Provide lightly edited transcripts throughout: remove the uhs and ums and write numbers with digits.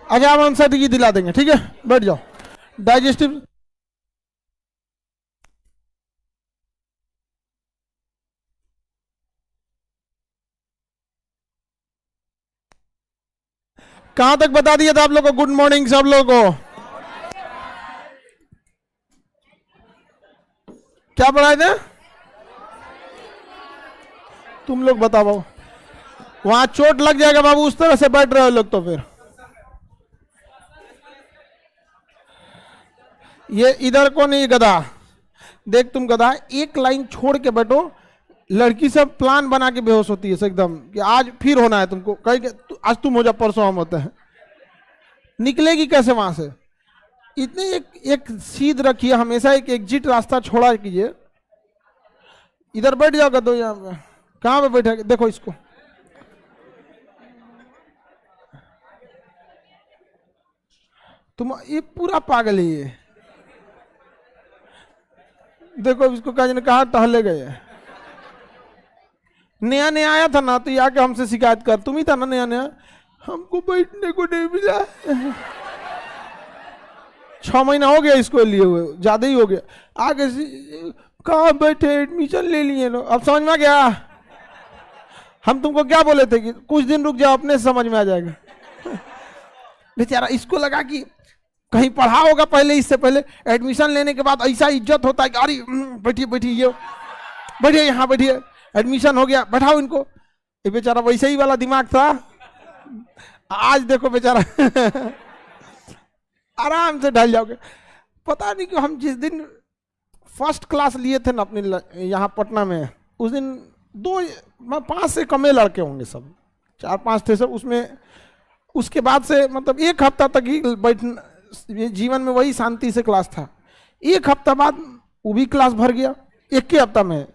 अच्छा हम आंसर की दिला देंगे, ठीक है, बैठ जाओ। डाइजेस्टिव कहां तक बता दिया था आप लोग को? गुड मॉर्निंग सब लोग को। क्या पढ़ाए थे तुम लोग? बताओ बाबू, वहां चोट लग जाएगा बाबू, उस तरह से बैठ रहे हो लोग तो फिर। ये इधर को नहीं गधा, देख तुम गधा, एक लाइन छोड़ के बैठो। लड़की सब प्लान बना के बेहोश होती है एकदम कि आज फिर होना है तुमको, कहीं आज तुम हो जा, परसों हम होते हैं। निकलेगी कैसे वहां से? इतने एक सीध रखिए, हमेशा एक एग्जिट रास्ता छोड़ा कीजिए। इधर बैठ जाओ गधो, यहाँ पे कहाँ पे बैठे? देखो इसको, तुम ये पूरा पागल है ये। देखो इसको कहा टहले गए। नया नया आया था ना, तो ये आके हमसे शिकायत कर, तुम ही था ना नया नया, हमको बैठने को नहीं मिला। 6 महीना हो गया इसको लिए हुए, ज्यादा ही हो गया। आगे कहाँ बैठे, एडमिशन ले लिए लोग। अब समझ में आ गया? हम तुमको क्या बोले थे कि कुछ दिन रुक जाओ, अपने समझ में आ जाएगा। बेचारा इसको लगा कि कहीं पढ़ा होगा पहले, इससे पहले एडमिशन लेने के बाद ऐसा इज्जत होता है कि अरे बैठिए बैठिए, ये बैठिए यहाँ बैठिए, एडमिशन हो गया, बैठाओ इनको। ये बेचारा वैसे ही वाला दिमाग था। आज देखो बेचारा आराम से ढल जाओगे। पता नहीं कि हम जिस दिन फर्स्ट क्लास लिए थे ना अपने यहाँ पटना में, उस दिन 5 से कम लड़के होंगे, सब 4-5 थे सब उसमें। उसके बाद से मतलब 1 हफ्ता तक ही जीवन में वही शांति से क्लास था। 1 हफ्ता बाद वो भी क्लास भर गया। एक ही हफ्ता में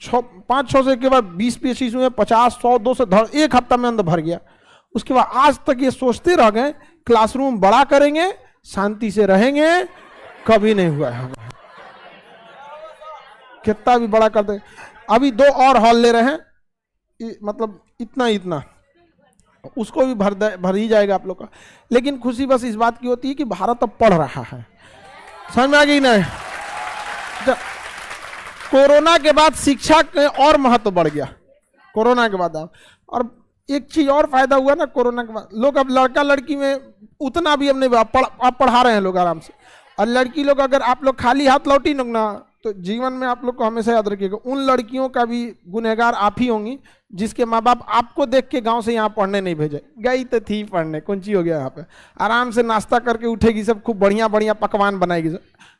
5-6 से के बाद 20-25 में 50-100-200 1 हफ्ता में अंदर भर गया। उसके बाद आज तक ये सोचते रह गए क्लासरूम बड़ा करेंगे, शांति से रहेंगे, कभी नहीं हुआ है। कितना भी बड़ा करते, अभी 2 और हॉल ले रहे हैं, मतलब इतना उसको भी भर ही जाएगा आप लोग का। लेकिन खुशी बस इस बात की होती है कि भारत अब पढ़ रहा है। समझ में आ गई ना? कोरोना के बाद शिक्षा के और महत्व बढ़ गया। कोरोना के बाद और एक चीज और फायदा हुआ ना कोरोना के बाद, लोग अब लड़का लड़की में उतना भी अब नहीं, आप पढ़ा रहे हैं लोग आराम से। और लड़की लोग, अगर आप लोग खाली हाथ लौटी ना, तो जीवन में आप लोग को हमेशा याद रखिएगा, उन लड़कियों का भी गुनहगार आप ही होंगी जिसके माँ बाप आपको देख के गांव से यहाँ पढ़ने नहीं भेजे। गई तो थी पढ़ने, कौन ची हो गया यहाँ पे, आराम से नाश्ता करके उठेगी, सब खूब बढ़िया बढ़िया पकवान बनाएगी,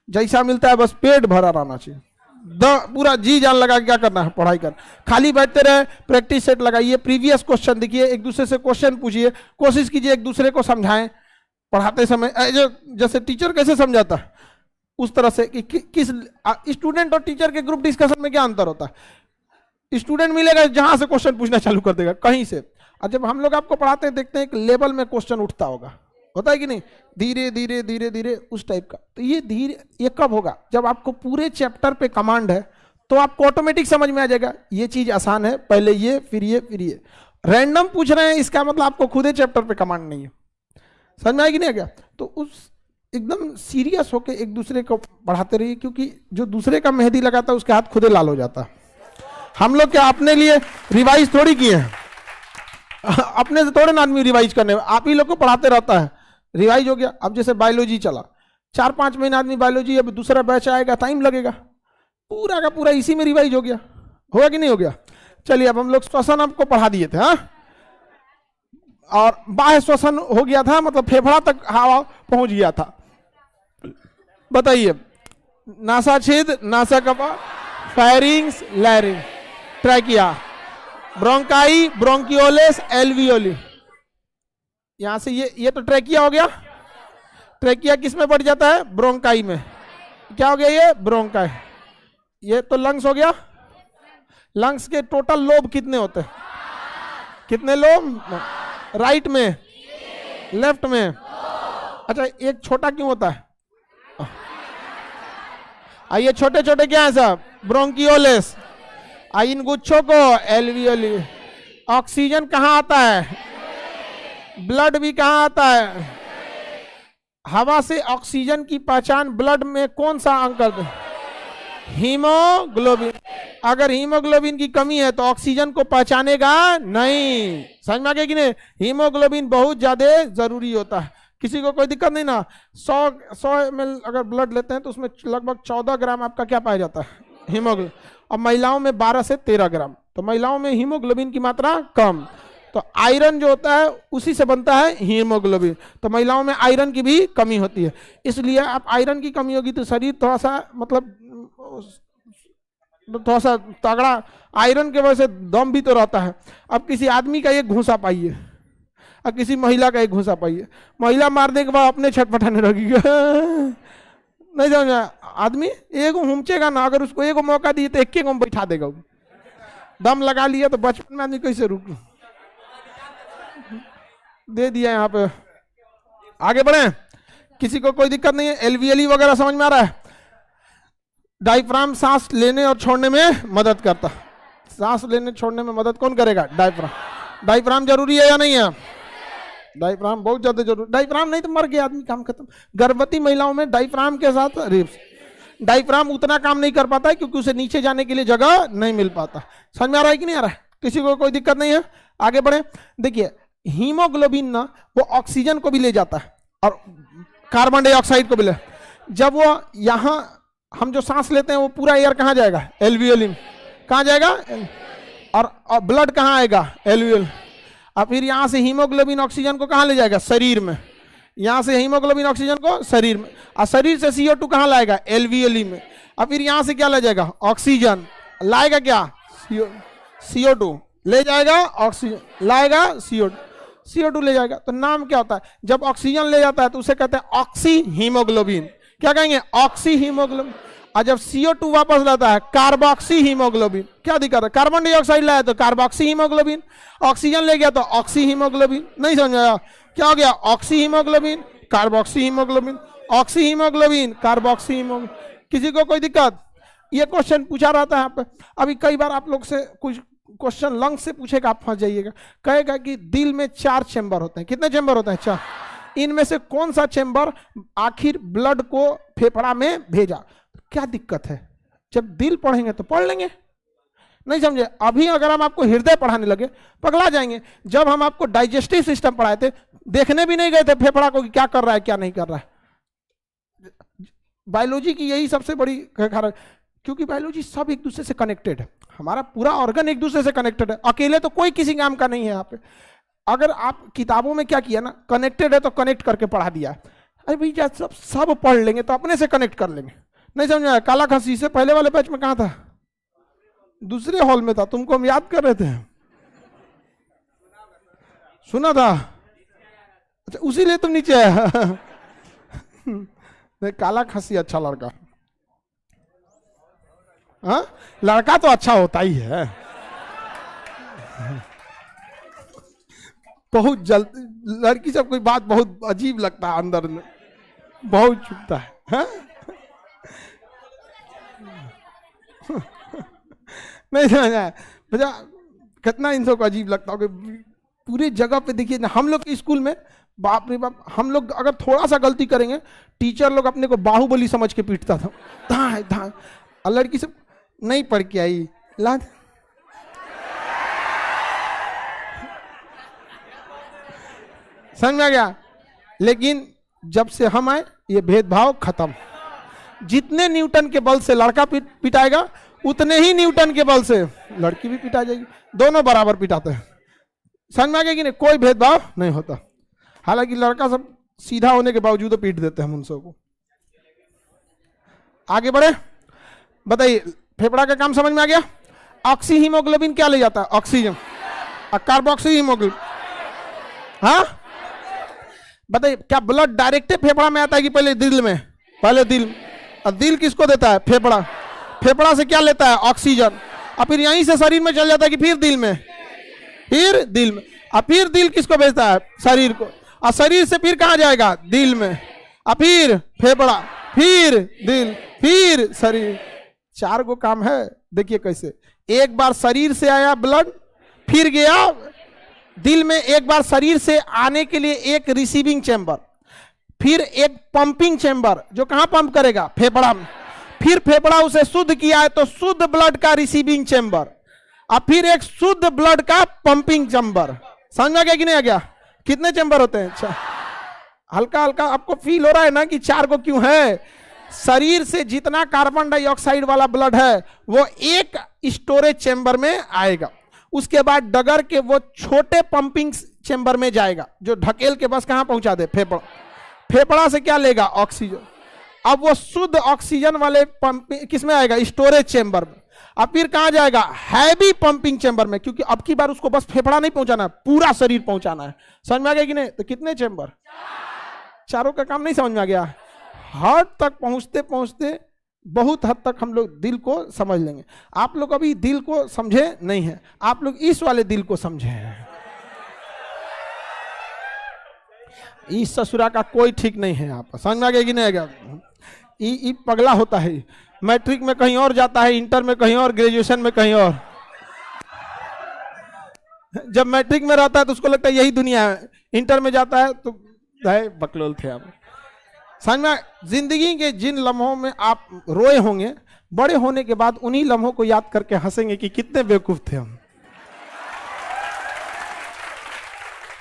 जैसा मिलता है बस पेट भरा रहना चाहिए। पूरा जी जान लगा क्या करना है, पढ़ाई कर, खाली बैठते रहे, प्रैक्टिस सेट लगाइए, प्रीवियस क्वेश्चन देखिए, एक दूसरे से क्वेश्चन पूछिए, कोशिश कीजिए एक दूसरे को समझाएं पढ़ाते समय। जैसे टीचर कैसे समझाता है उस तरह से कि किस स्टूडेंट और टीचर के ग्रुप डिस्कशन में क्या अंतर होता है। स्टूडेंट मिलेगा जहां से क्वेश्चन पूछना चालू कर देगा कहीं से, और जब हम लोग आपको पढ़ाते हैं देखते हैं एक लेवल में क्वेश्चन उठता होगा, होता है कि नहीं, धीरे धीरे धीरे धीरे उस टाइप का। तो ये कब होगा? जब आपको पूरे चैप्टर पे कमांड है, तो आपको ऑटोमेटिक समझ में आ जाएगा ये चीज आसान है, पहले ये फिर ये फिर ये। रैंडम पूछ रहे हैं इसका मतलब आपको खुद ही चैप्टर पे कमांड नहीं है। समझ में आएगी नहीं क्या? तो उस एकदम सीरियस होके एक दूसरे को पढ़ाते रहिए, क्योंकि जो दूसरे का मेहंदी लगाता है उसके हाथ खुदे लाल हो जाता है। हम लोग क्या अपने लिए रिवाइज थोड़ी किए हैं, अपने से थोड़े ना आदमी रिवाइज करने, आप ही लोग को पढ़ाते रहता है, रिवाइज हो गया। अब जैसे बायोलॉजी चला, 4-5 महीने आदमी बायोलॉजी, अब दूसरा बैच आएगा, टाइम लगेगा, पूरा का पूरा इसी में रिवाइज हो गया। होगा कि नहीं हो गया? चलिए अब हम लोग श्वसन आपको पढ़ा दिए थे, हाँ, और बाह्य श्वसन हो गया था, मतलब फेफड़ा तक हवा पहुंच गया था। बताइए, नासा छेद, नासा कपा, pharynx, larynx, trachea, bronchi, bronchioles, alveoli. यहां से ये तो ट्रैकिया हो गया। ट्रैकिया किस में बढ़ जाता है? ब्रोंकाई में। क्या हो गया ये? ब्रोंकाई। ये तो लंग्स हो गया। लंग्स के टोटल लोब कितने होते हैं? कितने लोब? राइट में, लेफ्ट में। अच्छा, एक छोटा क्यों होता है? आइए छोटे छोटे क्या है साहब? ब्रोंकियोलिस। इन गुच्छों को एल्वियोली। ऑक्सीजन कहाँ आता है? ब्लड भी कहाँ आता है? हवा से ऑक्सीजन की पहचान ब्लड में कौन सा अंग करते हैं? हीमोग्लोबिन। अगर हीमोग्लोबिन की कमी है तो ऑक्सीजन को पहचानेगा नहीं। समझ में आ गया कि नहीं? हीमोग्लोबिन बहुत ज्यादा जरूरी होता है। किसी को कोई दिक्कत नहीं ना? 100 ml अगर ब्लड लेते हैं तो उसमें लगभग 14 ग्राम आपका क्या पाया जाता है? हीमोग्लोबिन। और महिलाओं में 12 से 13 ग्राम। तो महिलाओं में हीमोग्लोबिन की मात्रा कम। तो आयरन जो होता है उसी से बनता है हीमोग्लोबिन। तो महिलाओं में आयरन की भी कमी होती है, इसलिए आप आयरन की कमी होगी तो शरीर थोड़ा सा मतलब थोड़ा सा तगड़ा, आयरन के वजह से दम भी तो रहता है। अब किसी आदमी का एक घूंसा पाइए और किसी महिला का एक घूंसा पाइए, महिला मारने के बाद अपने छटपटाने लगेगी नहीं समझा? आदमी एगो हुमचेगा ना, अगर उसको एगो मौका दिए तो एक को बैठा देगा। दम लगा लिया तो बचपन में आदमी कैसे रुक दे दिया। यहाँ पे आगे बढ़े, किसी को कोई दिक्कत नहीं है? एलवीएलई वगैरह समझ में आ रहा है? डायफ्राम सांस लेने और छोड़ने में मदद करता। सांस लेने छोड़ने में मदद कौन करेगा? डायफ्राम। डायफ्राम जरूरी है या नहीं है? डायफ्राम बहुत ज्यादा जरूरी। डायफ्राम नहीं तो मर गया आदमी, काम खत्म। गर्भवती महिलाओं में डायफ्राम के साथ रिब्स। डायफ्राम उतना काम नहीं कर पाता है क्योंकि उसे नीचे जाने के लिए जगह नहीं मिल पाता। समझ में आ रहा है कि नहीं आ रहा है? किसी को कोई दिक्कत नहीं है? आगे बढ़े, देखिए हीमोग्लोबिन ना वो ऑक्सीजन को भी ले जाता है और कार्बन डाइऑक्साइड को भी ले। जब वो यहाँ हम जो सांस लेते हैं वो पूरा एयर कहाँ जाएगा? एल्वियोली में। कहाँ जाएगा? और ब्लड कहाँ आएगा? एल्वियोल। और फिर यहाँ से हीमोग्लोबिन ऑक्सीजन को कहाँ ले जाएगा? शरीर में। यहाँ से हीमोग्लोबिन ऑक्सीजन को शरीर में, और शरीर से CO2 कहाँ लाएगा? एल्वियोली में। और फिर यहाँ से क्या ले जाएगा? ऑक्सीजन लाएगा। क्या? CO2 ले जाएगा, ऑक्सीजन लाएगा, CO2 ले जाएगा। तो नाम क्या होता है? जब ऑक्सीजन ले जाता है तो उसे कहते हैं ऑक्सी हीमोग्लोबिन। क्या कहेंगे? Oxy haemoglobin. और जब CO2 वापस लाता है कार्बोक्सी हीमोग्लोबिन। क्या दिक्कत है? कार्बन डाइऑक्साइड लाया तो कार्बोक्सी हीमोग्लोबिन, ऑक्सीजन ले गया तो ऑक्सी हीमोग्लोबिन। नहीं समझ आया? क्या हो गया? Oxy haemoglobin, carboxy haemoglobin, oxy haemoglobin, carboxy haemoglobin. किसी को कोई दिक्कत? ये क्वेश्चन पूछा रहता है आप। अभी कई बार आप लोग से कुछ क्वेश्चन लंग से पूछेगा, आप फंस जाइएगा। कहेगा कि दिल में 4 चेंबर होते हैं। कितने चेंबर होते हैं? 4। इनमें से कौन सा चेंबर आखिर ब्लड को फेफड़ा में भेजा? क्या दिक्कत है? जब दिल पढ़ेंगे तो पढ़ लेंगे। नहीं समझे? अभी अगर हम आपको हृदय पढ़ाने लगे पगला जाएंगे। जब हम आपको डाइजेस्टिव सिस्टम पढ़ाए थे देखने भी नहीं गए थे फेफड़ा को क्या कर रहा है क्या नहीं कर रहा है। बायोलॉजी की यही सबसे बड़ी कारण, क्योंकि बायोलॉजी सब एक दूसरे से कनेक्टेड है। हमारा पूरा ऑर्गन एक दूसरे से कनेक्टेड है। अकेले तो कोई किसी काम का नहीं है यहाँ पे। अगर आप किताबों में क्या किया ना, कनेक्टेड है तो कनेक्ट करके पढ़ा दिया। अरे भैया सब पढ़ लेंगे तो अपने से कनेक्ट कर लेंगे। नहीं समझ आया? काला खस्सी से पहले वाले बैच में कहाँ था? दूसरे हॉल में था। तुमको हम याद कर रहे थे, सुना था। अच्छा उसी लिए तुम नीचे आया काला खस्सी अच्छा लड़का। हाँ लड़का तो अच्छा होता ही है। बहुत जल्दी लड़की सब कोई बात बहुत अजीब लगता है, अंदर में बहुत चुभता है, हाँ? नहीं समझा भैया? कितना इन सबको अजीब लगता होगा। पूरे जगह पे देखिए ना, हम लोग के स्कूल में बाप रे बाप, हम लोग अगर थोड़ा सा गलती करेंगे टीचर लोग अपने को बाहुबली समझ के पीटता था। धाए धाए। और लड़की सब नहीं पढ़ के आई लाद। समझ में आ गया? लेकिन जब से हम आए ये भेदभाव खत्म। जितने न्यूटन के बल से लड़का पिटाएगा उतने ही न्यूटन के बल से लड़की भी पिटा जाएगी। दोनों बराबर पिटाते हैं। समझ में आ गया कि नहीं? कोई भेदभाव नहीं होता। हालांकि लड़का सब सीधा होने के बावजूद पीट देते हैं हम उन सबको। आगे बढ़े, बताइए फेफड़ा का काम समझ में आ गया? ऑक्सी हीमोग्लोबिन क्या ले जाता है? ऑक्सीजन। और कार्बोक्सी हीमोग्लोबिन, हाँ बताइए क्या ब्लड डायरेक्ट फेफड़ा में आता है कि पहले दिल में? पहले दिल। और दिल किसको देता है? फेफड़ा। फेफड़ा से क्या लेता है? ऑक्सीजन। और फिर यहीं से शरीर में चल जाता है कि फिर दिल में, फिर दिल में। और फिर दिल किसको भेजता है? शरीर को। और शरीर से फिर कहाँ जाएगा? दिल में। और फिर फेफड़ा, फिर दिल, फिर शरीर। 4 गो काम है। देखिए कैसे, एक बार शरीर से आया ब्लड, फिर गया दिल में। एक बार शरीर से आने के लिए एक रिसीविंग चैम्बर, फिर एक पंपिंग चेंबर जो कहां पंप करेगा, फेफड़ा में। फिर फेफड़ा उसे शुद्ध किया है तो शुद्ध ब्लड का रिसीविंग चेंबर, और फिर एक शुद्ध ब्लड का पंपिंग चेंबर। समझ में आ गया कि नहीं आ गया? कितने चेंबर होते हैं? अच्छा, हल्का हल्का आपको फील हो रहा है ना कि 4 को क्यों है? शरीर से जितना कार्बन डाइऑक्साइड वाला ब्लड है वो एक स्टोरेज चेंबर में आएगा, उसके बाद डगर के वो छोटे पंपिंग चेंबर में जाएगा जो ढकेल के बस कहां पहुंचा दे, फेफड़ा। फेफड़ा से क्या लेगा, ऑक्सीजन। अब वो शुद्ध ऑक्सीजन वाले पंपिंग किस में आएगा, स्टोरेज चेंबर में। अब फिर कहां जाएगा, हैवी पंपिंग चेंबर में, क्योंकि अब की बार उसको बस फेफड़ा नहीं पहुंचाना है, पूरा शरीर पहुंचाना है। समझ में आ गया कि नहीं? तो कितने चेंबर, 4 का काम नहीं समझ में आ गया? हार्ट तक पहुंचते पहुंचते बहुत हद तक हम लोग दिल को समझ लेंगे। आप लोग अभी दिल को समझे नहीं है, आप लोग इस वाले दिल को समझे हैं। इस ससुरा का कोई ठीक नहीं है। आप समझ में आ गया कि नहीं आ गया? ये पगला होता है, मैट्रिक में कहीं और जाता है, इंटर में कहीं और, ग्रेजुएशन में कहीं और। जब मैट्रिक में रहता है तो उसको लगता है यही दुनिया है, इंटर में जाता है तो बकलोल थे आप। समझ में? जिंदगी के जिन लम्हों में आप रोए होंगे, बड़े होने के बाद उन्हीं लम्हों को याद करके हंसेंगे कि कितने बेवकूफ थे हम।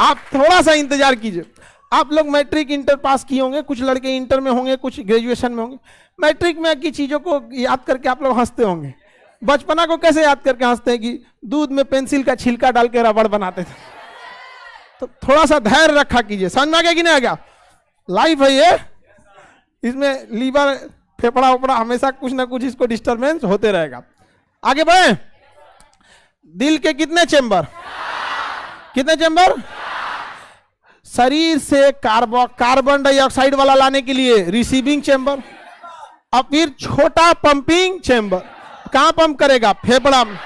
आप थोड़ा सा इंतजार कीजिए। आप लोग मैट्रिक इंटर पास किए होंगे, कुछ लड़के इंटर में होंगे, कुछ ग्रेजुएशन में होंगे। मैट्रिक में की चीजों को याद करके आप लोग हंसते होंगे। बचपना को कैसे याद करके हंसते हैं कि दूध में पेंसिल का छिलका डाल के रबड़ बनाते थे। तो थोड़ा सा धैर्य रखा कीजिए। समझ में आ गया कि नहीं आ गया? लाइफ है ये, इसमें लीवर फेफड़ा उपड़ा हमेशा कुछ ना कुछ इसको डिस्टरबेंस होते रहेगा। आगे बढ़े। दिल के कितने चेंबर, कितने चेंबर? शरीर से कार्बन डाइऑक्साइड वाला लाने के लिए रिसीविंग चेंबर, और फिर छोटा पंपिंग चेंबर। कहां पंप करेगा, फेफड़ा में।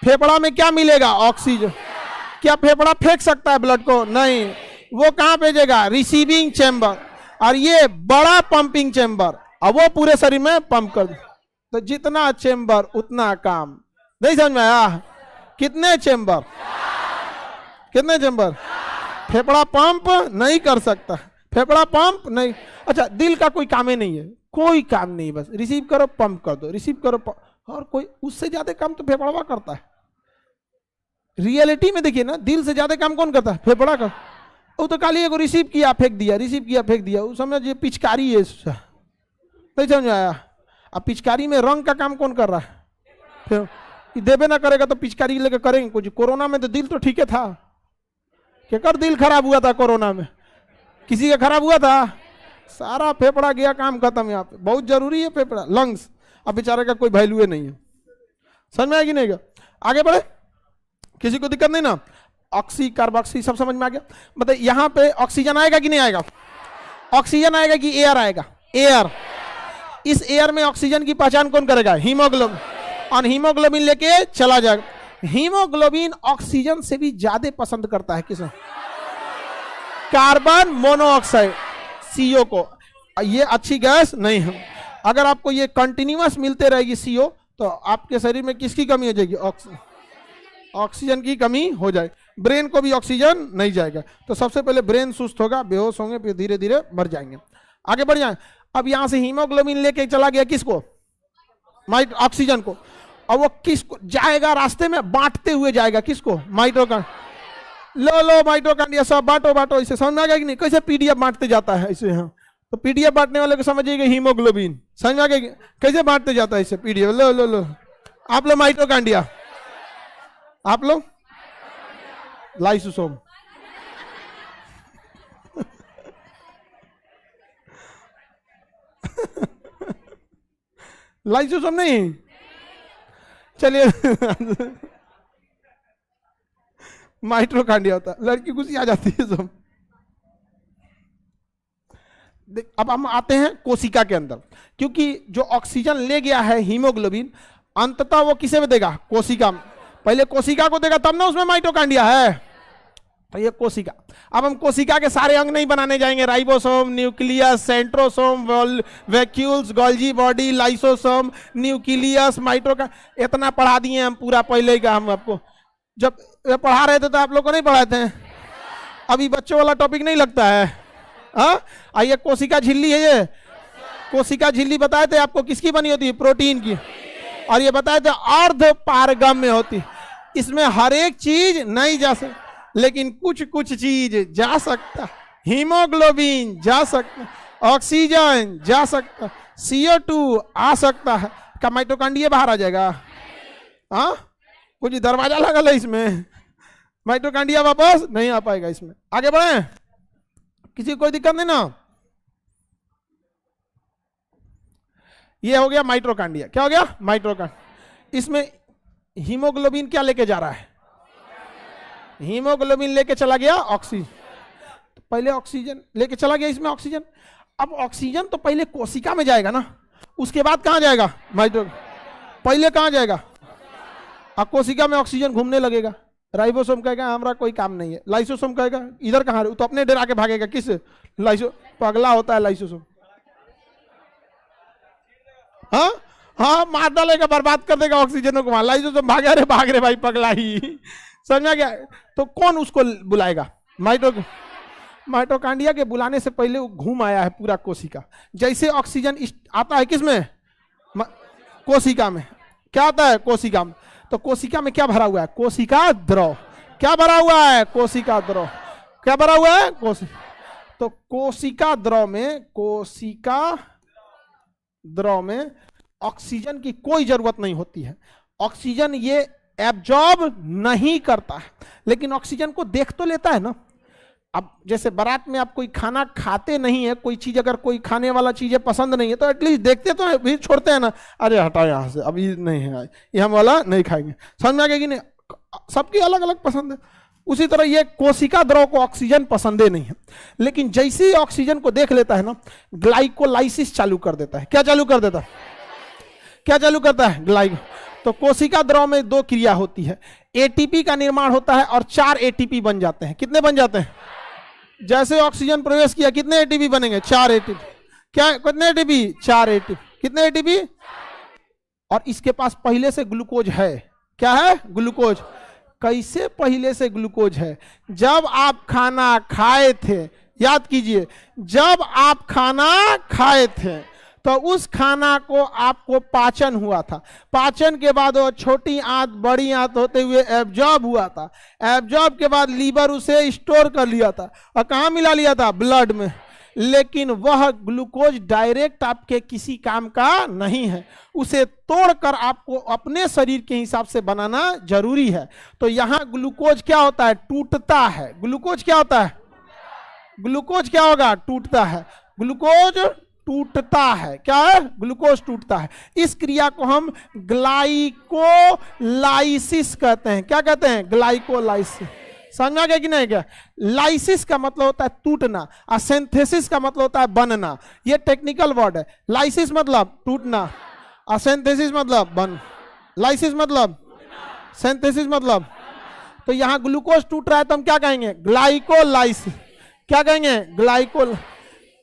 फेफड़ा में क्या मिलेगा, ऑक्सीजन। क्या फेफड़ा फेंक सकता है ब्लड को? नहीं। वो कहां भेजेगा, रिसीविंग चेंबर। और ये बड़ा पंपिंग चेंबर, अब वो पूरे शरीर में पंप कर दे। तो जितना चेंबर उतना काम। नहीं समझ में आया? कितने चेंबर, कितने चेंबर? फेफड़ा पंप नहीं कर सकता, फेफड़ा पंप नहीं। अच्छा, दिल का कोई काम ही नहीं है, कोई काम नहीं, बस रिसीव करो पंप कर दो, रिसीव करो पंप। और कोई उससे ज्यादा काम तो फेफड़ा करता है। रियलिटी में देखिए ना, दिल से ज्यादा काम कौन करता है, फेफड़ा का। वो तो खाली एगो रिसीव किया फेंक दिया, रिसीव किया फेंक दिया। वो समझ ये पिचकारी है, नहीं समझ आया? अब पिचकारी में रंग का काम कौन कर रहा है? फिर देवे ना करेगा तो पिचकारी लेकर करेंगे कुछ। कोरोना में तो दिल तो ठीक है था, क्या दिल खराब हुआ था कोरोना में? किसी का खराब हुआ था? सारा फेफड़ा गया, काम खत्म। यहाँ पे बहुत जरूरी है फेफड़ा, लंग्स। अब बेचारे का कोई वैल्यू नहीं है। समझ में आएगी नहीं? आगे बढ़े, किसी को दिक्कत नहीं ना? ऑक्सी कार्बोक्सी सब समझ में आ गया? बताइए यहाँ पे ऑक्सीजन आएगा कि नहीं आएगा? ऑक्सीजन आएगा कि एयर आएगा? एयर। इस एयर में ऑक्सीजन की पहचान कौन करेगा? हीमोग्लोबिन। और हीमोग्लोबिन लेके चला जाएगा। हीमोग्लोबिन ऑक्सीजन से भी ज्यादा पसंद करता है किसे? कार्बन मोनोऑक्साइड, CO को। ये अच्छी गैस नहीं है। अगर आपको ये कंटिन्यूअस मिलते रहेगी CO, तो आपके शरीर में किसकी कमी हो जाएगी? ऑक्सीजन की कमी हो जाए। ब्रेन को भी ऑक्सीजन नहीं जाएगा, तो सबसे पहले ब्रेन सुस्त होगा, बेहोश होंगे, फिर धीरे धीरे मर जाएंगे। आगे बढ़ जाए। अब यहां से हीमोग्लोबिन लेके चला गया किसको? ऑक्सीजन को। और वो किसको जाएगा? रास्ते में बांटते हुए जाएगा। किसको? माइटोकॉन्ड्रिया। लो माइटोकॉन्ड्रिया सब बांटो बांटो। इसे समझ में आ गया कि नहीं? कैसे PDF बांटते जाता है इसे? हाँ, तो PDF बांटने वाले को समझिएगा हीमोग्लोबिन। समझ में आ गया कैसे बांटते जाता है इसे? PDF। लो लो लो, आप लोग माइटोकॉन्ड्रिया, आप लोग लाइसोसोम। लाइसोसोम नहीं, चलिए माइटोकॉन्ड्रिया होता है। लड़की गुस्सी आ जाती है सब। अब हम आते हैं कोशिका के अंदर, क्योंकि जो ऑक्सीजन ले गया है हीमोग्लोबिन, अंततः वो किसे में देगा? कोशिका में। पहले कोशिका को देगा तब ना उसमें माइटोकॉन्ड्रिया है। तो ये कोशिका। अब हम कोशिका के सारे अंग नहीं बनाने जाएंगे, ribosome, nucleus, centrosome, vacuoles, Golgi body, lysosome, nucleus, mitochondria, इतना पढ़ा दिए हम पूरा पहले ही का। हम आपको जब पढ़ा रहे थे तो आप लोग को नहीं पढ़ाते हैं? अभी बच्चों वाला टॉपिक नहीं लगता है? हाँ, आइए कोशिका झिल्ली है ये, कोशिका झिल्ली बताए थे आपको किसकी बनी होती है? प्रोटीन की। और ये बताए थे अर्ध पारगम्य होती, इसमें हर एक चीज नहीं जा सकती, लेकिन कुछ कुछ चीज जा सकता। हीमोग्लोबिन जा सकता, ऑक्सीजन जा सकता, CO2 आ सकता है। क्या माइटोकांड्रिया बाहर आ जाएगा? हाँ, कुछ दरवाजा लगा है इसमें, माइटोकांड्रिया वापस नहीं आ पाएगा इसमें। आगे बढ़े, किसी को कोई दिक्कत नहीं ना? ये हो गया माइटोकांड्रिया। क्या हो गया? माइटोकांड्रिया। इसमें हीमोग्लोबिन क्या लेके जा रहा है? हीमोग्लोबिन लेके चला गया ऑक्सीजन, तो पहले ऑक्सीजन लेके चला गया इसमें ऑक्सीजन। अब ऑक्सीजन तो पहले कोशिका में जाएगा ना, उसके बाद कहां जाएगा? पहले कहां जाएगा? कोशिका में ऑक्सीजन घूमने लगेगा। राइबोसोम कहेगा हमारा कोई काम नहीं है, लाइसोसोम कहेगा इधर कहां रहे, तो अपने डेरा के भागेगा। किस? लाइसो, पगला होता है लाइसोसोम। हाँ हाँ, मार डालेगा, बर्बाद कर देगा ऑक्सीजन को। लाइसोसोम भाग रे भाई पगला ही, समझा गया? तो कौन उसको बुलाएगा? माइटोकांड्रिया के बुलाने से पहले वो घूम आया है पूरा कोशिका। जैसे ऑक्सीजन आता है किसमें? कोशिका में। क्या आता है? कोशिका में। तो कोशिका में क्या भरा हुआ है? कोशिका द्रव। क्या भरा हुआ है? कोशिका द्रव। क्या भरा हुआ है? तो कोशिका द्रव में ऑक्सीजन की कोई जरूरत नहीं होती है। ऑक्सीजन ये एब्जॉर्ब नहीं करता है, लेकिन ऑक्सीजन को देख तो लेता है ना। अब जैसे बारात में आप कोई खाना खाते नहीं है, कोई चीज अगर कोई खाने वाला चीजें पसंद नहीं है तो एटलीस्ट देखते तो है, भी छोड़ते हैं ना, अरे हटाओ यहाँ से, अभी नहीं है, ये हम वाला नहीं खाएंगे। समझ में आ गया कि नहीं? सबकी अलग अलग पसंद है। उसी तरह ये कोशिका द्रव को ऑक्सीजन पसंदे नहीं है, लेकिन जैसे ही ऑक्सीजन को देख लेता है ना, ग्लाइकोलाइसिस चालू कर देता है। क्या चालू कर देता है? क्या चालू करता है? ग्लाइको। तो कोशिका द्रव में दो क्रिया होती है, एटीपी का निर्माण होता है और 4 एटीपी बन जाते हैं। कितने बन जाते हैं? जैसे ऑक्सीजन प्रवेश किया कितने एटीपी बनेंगे? 4 एटीपी। क्या? कितने एटीपी? 4 एटीपी। कितने एटीपी? और इसके पास पहले से ग्लूकोज है। क्या है? ग्लूकोज। कैसे पहले से ग्लूकोज है? जब आप खाना खाए थे, याद कीजिए, जब आप खाना खाए थे तो उस खाना को आपको पाचन हुआ था। पाचन के बाद वो छोटी आंत बड़ी आंत होते हुए एब्जॉर्ब हुआ था। एब्जॉर्ब के बाद लीवर उसे स्टोर कर लिया था और कहाँ मिला लिया था? ब्लड में। लेकिन वह ग्लूकोज डायरेक्ट आपके किसी काम का नहीं है, उसे तोड़कर आपको अपने शरीर के हिसाब से बनाना जरूरी है। तो यहां ग्लूकोज क्या होता है? टूटता है। ग्लूकोज क्या होता है? ग्लूकोज क्या होगा? टूटता है। ग्लूकोज टूटता है। क्या है? ग्लूकोज टूटता है। इस क्रिया को हम ग्लाइकोलाइसिस कहते हैं। क्या कहते हैं? ग्लाइकोलाइसिस। समझा गया कि नहीं? क्या लाइसिस का मतलब होता है टूटना और सिंथेसिस का मतलब होता है बनना। ये टेक्निकल वर्ड है। लाइसिस मतलब टूटना और सिंथेसिस मतलब बन। लाइसिस मतलब, सिंथेसिस मतलब। तो यहां ग्लूकोज टूट रहा है तो हम क्या कहेंगे? ग्लाइकोलाइसिस। क्या कहेंगे?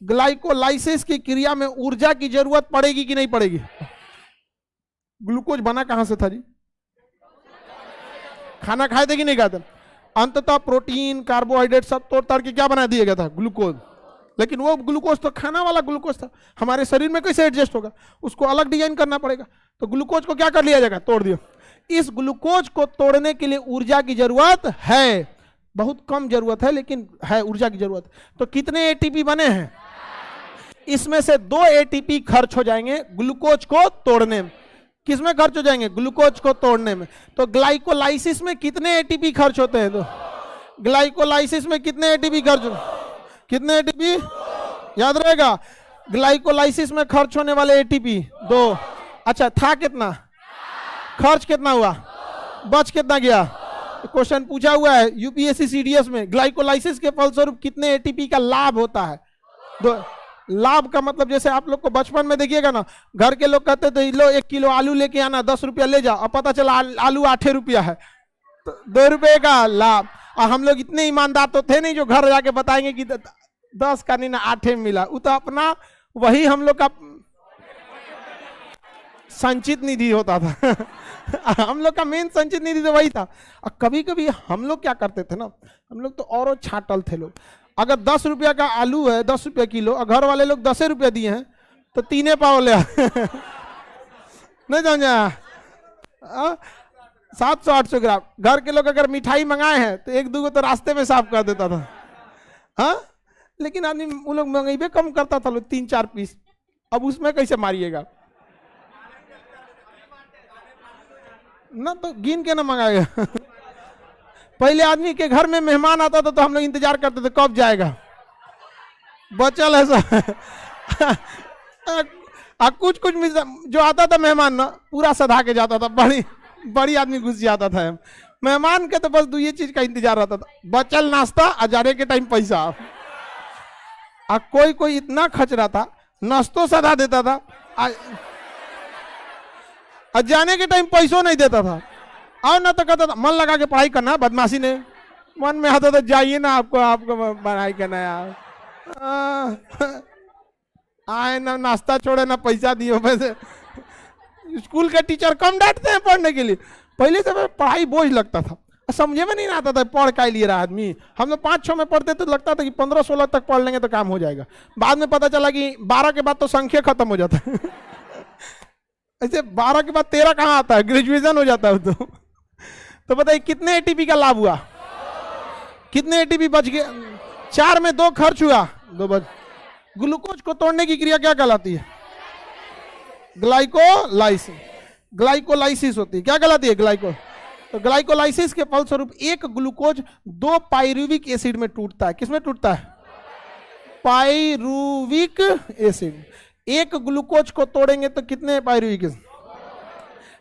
ग्लाइकोलाइसिस की क्रिया में ऊर्जा की जरूरत पड़ेगी कि नहीं पड़ेगी? ग्लूकोज बना कहां से था जी? खाना खाए थे कि नहीं खाए थे? अंततः प्रोटीन कार्बोहाइड्रेट सब तोड़ ताड़ के क्या बना दिया गया था? ग्लूकोज। लेकिन वो ग्लूकोज तो खाना वाला ग्लूकोज था, हमारे शरीर में कैसे एडजस्ट होगा? उसको अलग डिजाइन करना पड़ेगा। तो ग्लूकोज को क्या कर लिया जाएगा? तोड़ दिया। इस ग्लूकोज को तोड़ने के लिए ऊर्जा की जरूरत है, बहुत कम जरूरत है लेकिन है ऊर्जा की जरूरत। तो कितने एटीपी बने हैं? इसमें से 2 एटीपी खर्च हो जाएंगे ग्लूकोज को तोड़ने में। किसमें खर्च हो जाएंगे? ग्लूकोज को तोड़ने में। तो ग्लाइकोलाइसिस में कितने एटीपी खर्च होते हैं? तो ग्लाइकोलाइसिस में कितने एटीपी खर्च? कितने एटीपी? याद रहेगा, ग्लाइकोलाइसिस में खर्च होने वाले एटीपी 2। अच्छा, था कितना? खर्च कितना हुआ? बच कितना गया? क्वेश्चन पूछा हुआ है यूपीएससी सीडीएस में, ग्लाइकोलाइसिस के फलस्वरूप कितने एटीपी का लाभ होता है? 2। लाभ का मतलब जैसे आप लोग को बचपन में देखिएगा ना, घर के लोग कहते थे लो 1 किलो आलू लेके आना, 10 रुपया ले जाओ, और पता चला आलू 8 रुपया है, तो 2 रुपये का लाभ। और हम लोग इतने ईमानदार तो थे नहीं जो घर जाके बताएंगे कि 10 का नहीं ना 8 में मिला। वो तो अपना वही हम लोग का संचित निधि होता था हम लोग का मेन संचित निधि तो वही था। और कभी कभी हम लोग क्या करते थे ना, हम लोग तो और छाटल थे लोग, अगर 10 रुपया का आलू है, 10 रुपया किलो, और घर वाले लोग 10 रुपया दिए हैं, तो 3 पाव ले नहीं समझा? 700-800 ग्राम। घर के लोग अगर मिठाई मंगाए हैं तो 1-2 तो रास्ते में साफ कर देता था। हाँ, लेकिन आदमी वो लोग मंगेबे कम करता था, लोग 3-4 पीस। अब उसमें कैसे मारिएगा ना, तो गिन के ना मंगाएगा। पहले आदमी के घर में मेहमान आता था तो हम लोग इंतजार करते थे कब जाएगा, बचल है सब। कुछ जो आता था मेहमान ना, पूरा सधा के जाता था, बड़ी आदमी घुस जाता था। मेहमान के तो बस 2 चीज का इंतजार रहता था, बचल नाश्ता और जाने के टाइम पैसा। और कोई इतना खचरा था, नाश्तो सधा देता था और जाने के टाइम पैसों नहीं देता था। और ना तो कहता था मन लगा के पढ़ाई करना, बदमाशी ने मन में आता था जाइए ना, आपको पढ़ाई करना यार। आए ना नाश्ता छोड़े ना पैसा दियो। वैसे स्कूल के टीचर कम डांटते हैं पढ़ने के लिए। पहले से पढ़ाई बोझ लगता था, समझे में नहीं आता था पढ़ का लिए रहा आदमी। हम लोग 5-6 में पढ़ते तो लगता था कि 15-16 तक पढ़ लेंगे तो काम हो जाएगा। बाद में पता चला कि 12 के बाद तो संख्या खत्म हो जाता है। ऐसे 12 के बाद 13 कहाँ आता है, ग्रेजुएशन हो जाता है। तो बताइए कितने एटीपी का लाभ हुआ, कितने एटीपी बच गए? 4 में 2 खर्च हुआ, 2 बच। ग्लूकोज को तोड़ने की क्रिया क्या कहलाती है? ग्लाइकोलाइसिस होती है। क्या कहलाती है? तो ग्लाइकोलाइसिस के फलस्वरूप एक ग्लूकोज 2 पाइरुविक एसिड में टूटता है। किसमें टूटता है? Pyruvic acid. एक ग्लूकोज को तोड़ेंगे तो कितने पाइरुविक एसिड?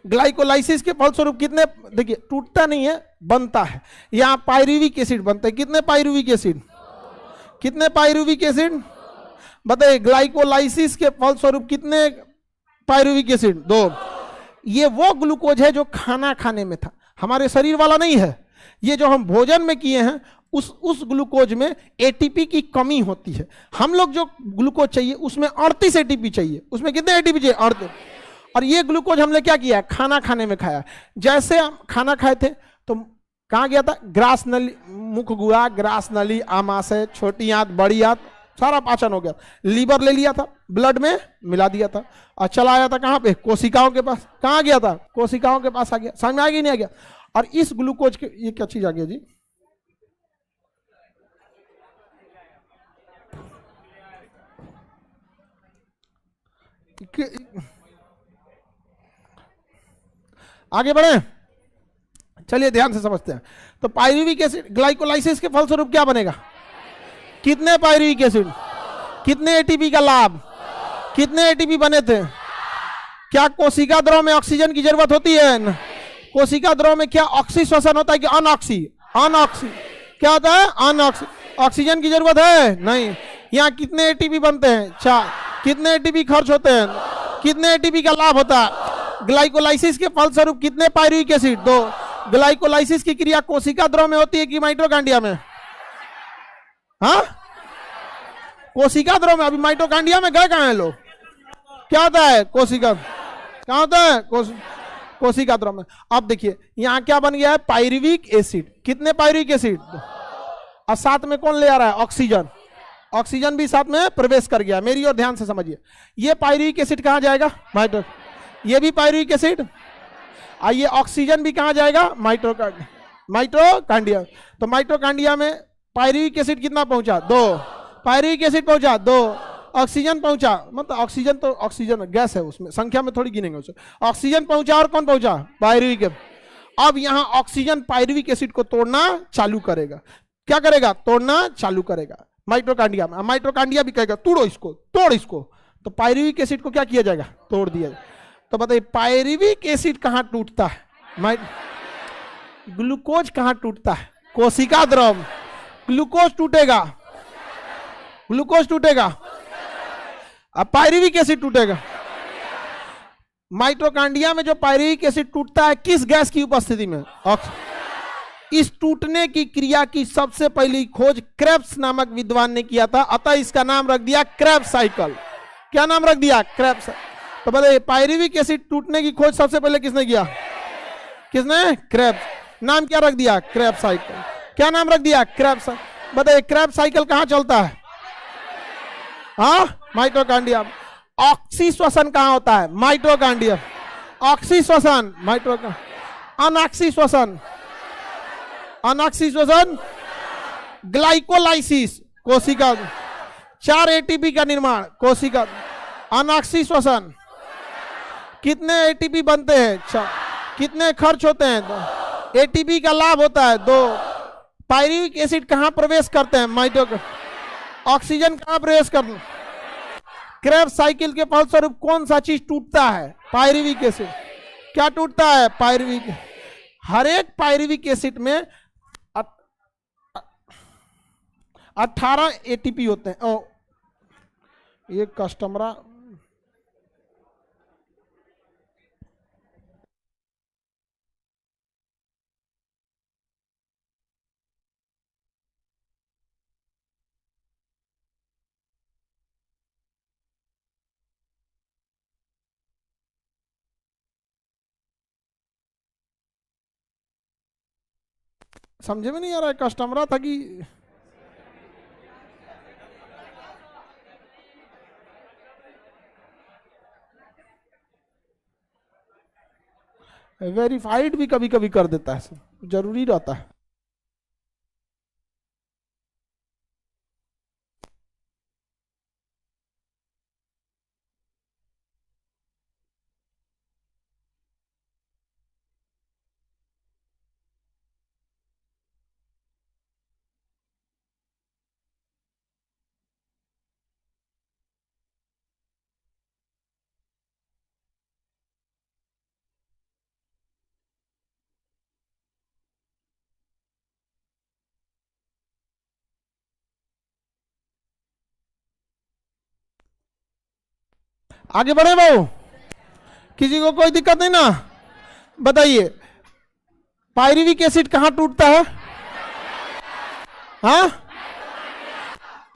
ग्लाइकोलाइसिस के फलस्वरूप कितने, देखिए टूटता नहीं है, बनता है। यहां पाइरुविक एसिड बनता है। कितने पाइरुविक एसिड? कितने पाइरुविक एसिड बताइए? ग्लाइकोलाइसिस के फलस्वरूप कितने पाइरुविक एसिड? 2। ये वो ग्लूकोज है जो खाना खाने में था, हमारे शरीर वाला नहीं है। ये जो हम भोजन में किए हैं उस ग्लूकोज में एटीपी की कमी होती है। हम लोग जो ग्लूकोज चाहिए उसमें 38 एटीपी चाहिए। उसमें कितने एटीपी चाहिए? 38। और ये ग्लूकोज हमने क्या किया? खाना खाने में खाया। जैसे हम खाना खाए थे तो कहाँ गया था? ग्रास नली, मुख गुहा, ग्रास नली, आमाशय, छोटी आंत, बड़ी आंत, सारा पाचन हो गया। लीवर ले लिया था, ब्लड में मिला दिया था और चला आया था कहाँ पे? कोशिकाओं के पास। कहाँ गया था? कोशिकाओं के पास आ गया। समझ में आ गया नहीं आ गया? और इस ग्लूकोज के, ये क्या चीज आ गया जी? आगे बढ़े, चलिए ध्यान से समझते हैं। तो पाइरुविक एसिड, ग्लाइकोलाइसिस के फलस्वरूप क्या बनेगा? कितने पाइरुविक एसिड? कितने एटीपी का लाभ? कितने एटीपी बने थे? क्या कोशिका द्रव में ऑक्सीजन की जरूरत होती है? कोशिका द्रव में क्या ऑक्सी श्वसन होता है कि अनऑक्सी? अनऑक्सी। क्या होता है? अनऑक्सी। ऑक्सीजन की जरूरत है? नहीं। यहाँ कितने एटीपी बनते हैं? 4। कितने एटीपी खर्च होते हैं? कितने एटीपी का लाभ होता है? ग्लाइकोलाइसिस के फलस्वरूप कितने पाइरुविक एसिड? 2। ग्लाइकोलाइसिस की क्रिया कोशिका द्रव में होती है कि माइटोकांड्रिया में? हाँ, कोशिका द्रव में। अभी माइटोकांड्रिया में गए कहाँ हैं लोग? क्या होता है? कोशिका। क्या होता है? कोशिका द्रव में। अब देखिए यहां क्या बन गया है? Pyruvic acid. कितने पाइरुविक एसिड? और साथ में कौन ले आ रहा है? ऑक्सीजन। ऑक्सीजन भी साथ में प्रवेश कर गया। मेरी ओर ध्यान से समझिए। ये पाइरुविक एसिड कहां जाएगा? ये भी पाइरुविक एसिड। आइए ऑक्सीजन भी कहां जाएगा? माइटोकांड्रिया। तो माइटोकांड्रिया में पाइरुविक एसिड कितना पहुंचा? 2। पाइरुविक एसिड पहुंचा 2। ऑक्सीजन पहुंचा, मतलब ऑक्सीजन तो ऑक्सीजन गैस है, उसमें संख्या में थोड़ी गिनेंगे उसे। ऑक्सीजन पहुंचा और कौन पहुंचा? पाइरुविक। अब यहां ऑक्सीजन पाइरुविक एसिड को तोड़ना चालू करेगा। क्या करेगा? तोड़ना चालू करेगा माइटोकांड्रिया में। माइटोकांड्रिया भी कहेगा तोड़ो इसको, तोड़ इसको। तो पाइरुविक एसिड को क्या किया जाएगा? तोड़ दिया जाएगा। तो बताइए पाइरुविक एसिड कहां टूटता है? ग्लूकोज कहां टूटता है? कोशिका द्रव। ग्लूकोज टूटेगा, ग्लूकोज टूटेगा, अब पाइरुविक एसिड टूटेगा। माइटोकांड्रिया में जो पाइरुविक एसिड टूटता है किस गैस की उपस्थिति में? इस टूटने की क्रिया की सबसे पहली खोज क्रेब्स नामक विद्वान ने किया था, अतः इसका नाम रख दिया क्रेब्स साइकिल। क्या नाम रख दिया? क्रेब्स। तो बताइए पाइरुविक एसिड टूटने की खोज सबसे पहले किसने किया? किसने? क्रेब्स। नाम क्या रख दिया? Krebs cycle. क्या नाम रख दिया? क्रेब्स। बताइए क्रैब साइकिल कहाँ चलता है? हाँ, माइटोकांड्रियम। ऑक्सी श्वसन कहाँ होता है? माइटोकांड्रियम। ऑक्सी श्वसन अनऑक्सी श्वसन, अनऑक्सी श्वसन ग्लाइकोलाइसिस कोशिका, 4 एटीपी का निर्माण कोशिका। अनऑक्सी श्वसन कितने एटीपी बनते हैं? 6। कितने खर्च होते हैं? 2। एटीपी का लाभ होता है 2। पायरुविक एसिड कहाँ प्रवेश करते हैं? माइटोकांड्रियम। ऑक्सीजन कहाँ प्रवेश करते हैं? क्रैब साइकिल के फलस्वरूप कौन सा चीज टूटता है? Pyruvic acid. क्या टूटता है? पायरुविक। हर एक पायरुविक एसिड में 18 एटीपी होते हैं। ओ, ये कस्टमर समझे में नहीं आ रहा है, कस्टमर था कि वेरीफाइड भी कभी कभी कर देता है, जरूरी रहता है। आगे बढ़े बाबू, किसी को कोई दिक्कत नहीं ना? बताइए पायरुविक एसिड कहाँ टूटता है? हाँ,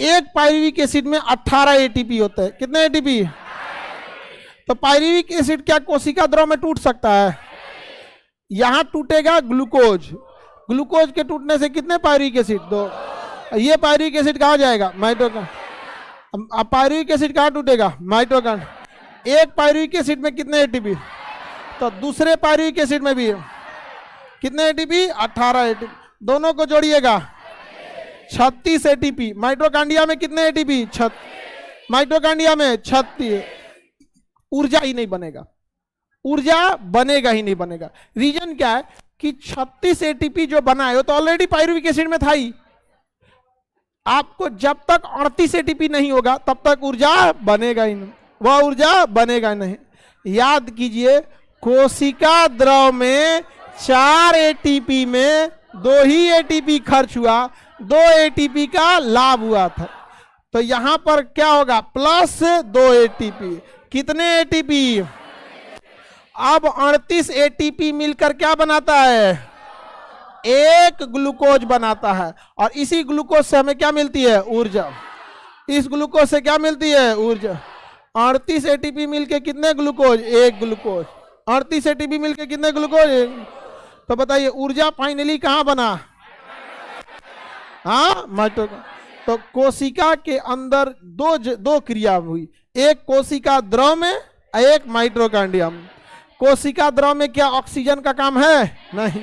एक पायरुविक एसिड में 18 एटीपी होते हैं। कितने एटीपी? तो पायरुविक एसिड क्या कोशिका द्रव में टूट सकता है? यहां टूटेगा ग्लूकोज। ग्लूकोज के टूटने से कितने पायरुविक एसिड? 2। ये पायरुविक एसिड कहाँ जाएगा? माइटोकांड्रियम। अब पायरुविक एसिड कहाँ टूटेगा? माइटोकांड्रियम। एक पायरुविक एसिड में कितने एटीपी? तो दूसरे पायरुविक एसिड में भी कितने एटीपी? 18 एटीपी। दोनों को जोड़िएगा 36 एटीपी। माइटोकांड्रिया में कितने एटीपी? 36। माइटोकांड्रिया में 36। ऊर्जा ही नहीं बनेगा, ऊर्जा बनेगा ही नहीं बनेगा। रीजन क्या है कि 36 एटीपी जो बनाए हो तो ऑलरेडी पायरुविक एसिड में था ही। आपको जब तक 38 एटीपी नहीं होगा तब तक ऊर्जा बनेगा ही नहीं, वह ऊर्जा बनेगा नहीं। याद कीजिए कोशिका द्रव में 4 एटीपी में 2 ही एटीपी खर्च हुआ, 2 एटीपी का लाभ हुआ था। तो यहां पर क्या होगा? Plus 2 ATP. कितने एटीपी? अब 38 एटीपी मिलकर क्या बनाता है? एक ग्लूकोज बनाता है। और इसी ग्लूकोज से हमें क्या मिलती है? ऊर्जा। इस ग्लूकोज से क्या मिलती है? ऊर्जा। 38 एटीपी मिलके कितने ग्लूकोज? एक ग्लूकोज। 38 एटीपी मिलके कितने ग्लूकोज? तो बताइए ऊर्जा फाइनली कहां बना? हाँ, माइटोकांड्रिया। तो कोशिका के अंदर दो क्रिया हुई, एक कोशिका द्रव में, एक माइटोकांड्रियम। कोशिका द्रव में क्या ऑक्सीजन का काम है? नहीं।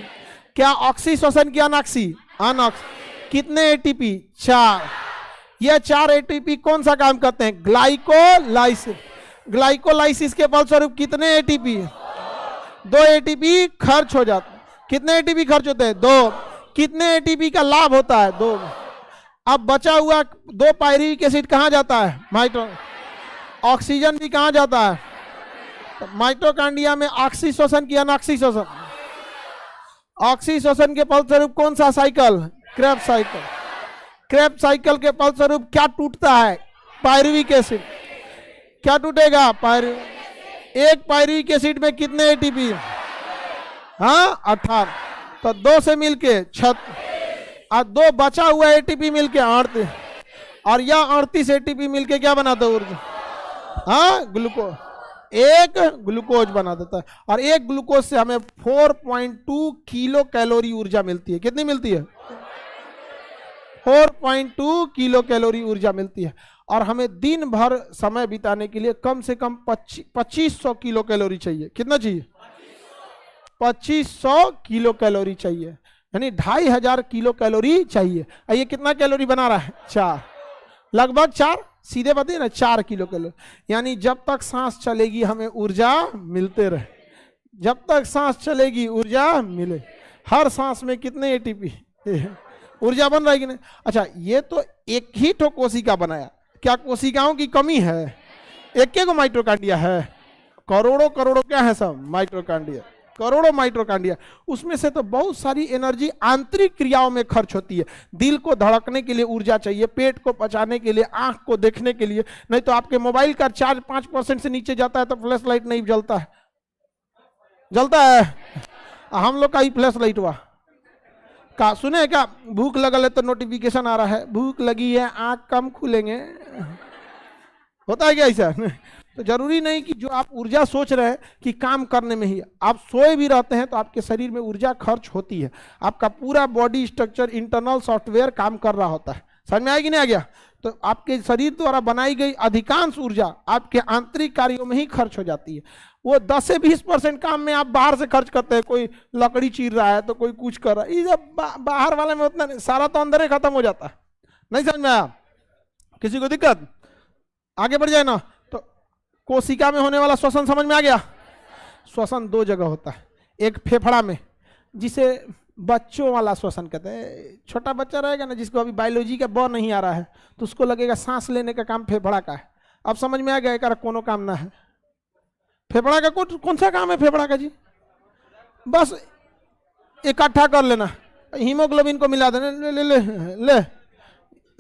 क्या ऑक्सी श्वसन की अनऑक्सी? अनऑक्सी। कितने एटीपी? 4। ये 4 एटीपी कौन सा काम करते हैं? ग्लाइकोलाइसिस। ग्लाइकोलाइसिस के फलस्वरूप कितने एटीपी? 2 एटीपी खर्च हो जाते हैं। कितने एटीपी खर्च होते हैं? 2। कितने एटीपी का लाभ होता है? 2। अब बचा हुआ 2 पायरुविक एसिड कहां जाता है? ऑक्सीजन भी कहां जाता है? तो माइटोकांड्रिया में ऑक्सी श्वसन की अनऑक्सी श्वसन। ऑक्सी श्वसन के फलस्वरूप कौन सा cycle? Krebs cycle. Krebs cycle के फलस्वरूप क्या टूटता है? Pyruvic acid. क्या टूटेगा? एक पायरुविक एसिड में कितने एटीपी? हाँ, 18। तो 2 से मिलके 6 और 2 बचा हुआ एटीपी मिलके 38। और यह 38 एटीपी मिलके क्या बनाता है? ऊर्जा। हाँ, ग्लूकोज। एक ग्लूकोज बना देता है। और एक ग्लूकोज से हमें 4.2 किलो कैलोरी ऊर्जा मिलती है। कितनी मिलती है? 4.2 किलो कैलोरी ऊर्जा मिलती है। और हमें दिन भर समय बिताने के लिए कम से कम 2500 किलो कैलोरी चाहिए। कितना चाहिए? 2500 किलो कैलोरी चाहिए, यानी 2500 किलो कैलोरी चाहिए। ये कितना कैलोरी बना रहा है? 4, लगभग 4, सीधे बताइए ना, 4 किलो कैलोरी। यानी जब तक सांस चलेगी हमें ऊर्जा मिलते रहे, जब तक सांस चलेगी ऊर्जा मिले। हर सांस में कितने एटीपी ऊर्जा बन रहा है कि नहीं? अच्छा, ये तो एक ही ठो कोशिका बनाया, क्या कोशिकाओं की कमी है? एक को माइटोकांड्रिया है, करोड़ों करोड़ों क्या है सब माइटोकांड्रिया, करोड़ों माइटोकांड्रिया। उसमें से तो बहुत सारी एनर्जी आंतरिक क्रियाओं में खर्च होती है। दिल को धड़कने के लिए ऊर्जा चाहिए, पेट को पचाने के लिए, आंख को देखने के लिए। नहीं तो आपके मोबाइल का चार्ज 5% से नीचे जाता है तो फ्लैश लाइट नहीं जलता है, जलता है? हम लोग का ही फ्लैश लाइट हुआ का सुने क्या? भूख लगल है तो नोटिफिकेशन आ रहा है, भूख लगी है आंख कम खुलेंगे, होता है क्या ऐसा? तो जरूरी नहीं कि जो आप ऊर्जा सोच रहे हैं कि काम करने में ही, आप सोए भी रहते हैं तो आपके शरीर में ऊर्जा खर्च होती है। आपका पूरा बॉडी स्ट्रक्चर, इंटरनल सॉफ्टवेयर काम कर रहा होता है। समझ में आएगी नहीं? आ गया? तो आपके शरीर द्वारा बनाई गई अधिकांश ऊर्जा आपके आंतरिक कार्यों में ही खर्च हो जाती है। वो 10 से 20% काम में आप बाहर से खर्च करते हैं। कोई लकड़ी चीर रहा है तो कोई कुछ कर रहा है, ये बाहर वाले में उतना नहीं, सारा तो अंदर ही खत्म हो जाता है। नहीं समझ में आया? किसी को दिक्कत? आगे बढ़ जाए ना। तो कोशिका में होने वाला श्वसन समझ में आ गया? श्वसन 2 जगह होता है, एक फेफड़ा में, जिसे बच्चों वाला श्वसन कहते हैं। छोटा बच्चा रहेगा ना, जिसको अभी बायोलॉजी का ब नहीं आ रहा है, तो उसको लगेगा सांस लेने का काम फेफड़ा का है। अब समझ में आ गया एक कोनो काम ना है। फेफड़ा का कौन सा काम है फेफड़ा का जी? बस इकट्ठा कर लेना, हीमोग्लोबिन को मिला देना, ले ले ले ले,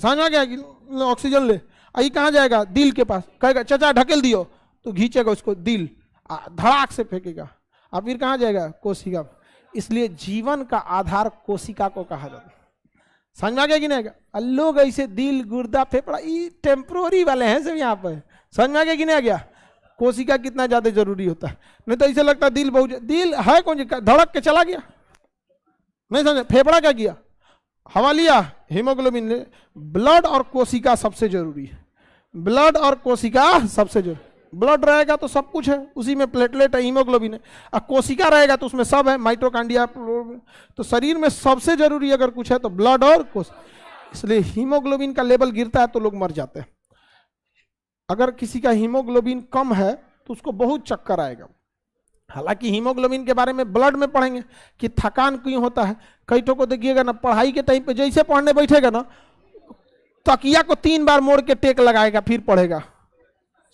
समझ में आ गया कि ऑक्सीजन ले। ये कहाँ जाएगा? दिल के पास। कहेगा चाचा ढकेल दियो, तो खींचेगा उसको, दिल धड़ाक से फेंकेगा। अब फिर कहाँ जाएगा? कोशिका। इसलिए जीवन का आधार कोशिका को कहा जाता है। समझ में आ गया कि नहीं? लोग ऐसे दिल, गुर्दा, फेफड़ा ये टेम्पोररी वाले हैं सब यहाँ पर। समझ में आ गया कि नहीं आ गया? कोशिका कितना ज्यादा जरूरी होता है। नहीं तो ऐसे लगता है दिल बहुत, दिल है कौन, धड़क के चला गया। नहीं समझे? फेफड़ा क्या किया? हवा लिया, हीमोग्लोबिन ले। ब्लड और कोशिका सबसे जरूरी है, ब्लड और कोशिका सबसे जरूरी। ब्लड रहेगा तो सब कुछ है, उसी में प्लेटलेट है, हीमोग्लोबिन है। और कोशिका रहेगा तो उसमें सब है, माइटोकांड्रिया। तो शरीर में सबसे जरूरी अगर कुछ है तो ब्लड और कोशिका। इसलिए हीमोग्लोबिन का लेवल गिरता है तो लोग मर जाते हैं। अगर किसी का हीमोग्लोबिन कम है तो उसको बहुत चक्कर आएगा। हालांकि हीमोग्लोबिन के बारे में ब्लड में पढ़ेंगे कि थकान क्यों होता है। कई ठो को देखिएगा ना, पढ़ाई के टाइम पे जैसे पढ़ने बैठेगा ना, तकिया को 3 बार मोड़ के टेक लगाएगा फिर पढ़ेगा।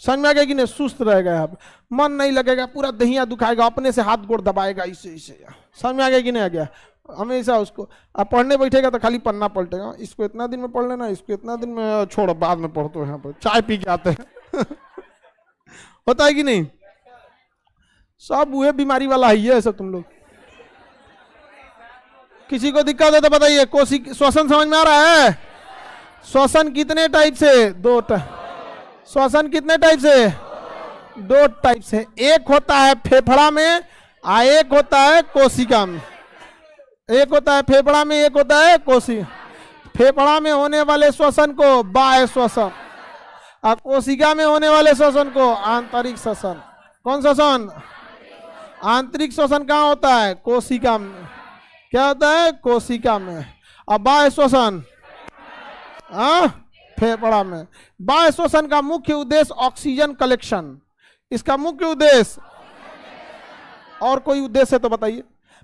समझ में आ गया कि नहीं? सुस्त रहेगा, यहाँ पे मन नहीं लगेगा, पूरा दहिया दुखाएगा, अपने से हाथ गोड़ दबाएगा, इसे इसे। समझ में आ गया कि नहीं आ गया? हमेशा उसको अब पढ़ने बैठेगा तो खाली पन्ना पलटेगा, इसको इतना दिन में पढ़ लेना, इसको इतना दिन में छोड़ो, बाद में पढ़ दो, यहाँ पर चाय पी के आते हैं होता है कि नहीं? सब वह बीमारी वाला ही है सब। तुम लोग किसी को दिक्कत है तो बताइए। श्वसन समझ में आ रहा है? श्वसन कितने टाइप से? 2 टाइप। श्वसन कितने टाइप से? 2 टाइप से। एक होता है फेफड़ा में, एक होता है कोशिका में। एक होता है फेफड़ा में, एक होता है कोशिका। फेफड़ा में होने वाले श्वसन को बाह्य श्वसन, और कोशिका में होने वाले श्वसन को आंतरिक श्वसन। कौन श्वसन? आंतरिक श्वसन कहाँ होता है? कोशिका में। क्या होता है? कोशिका में। और बाह्य श्वसन फेफड़ा में। बाह्य श्वसन का मुख्य उद्देश्य ऑक्सीजन कलेक्शन, इसका मुख्य उद्देश्य। और कोई उद्देश्य है तो बताइए।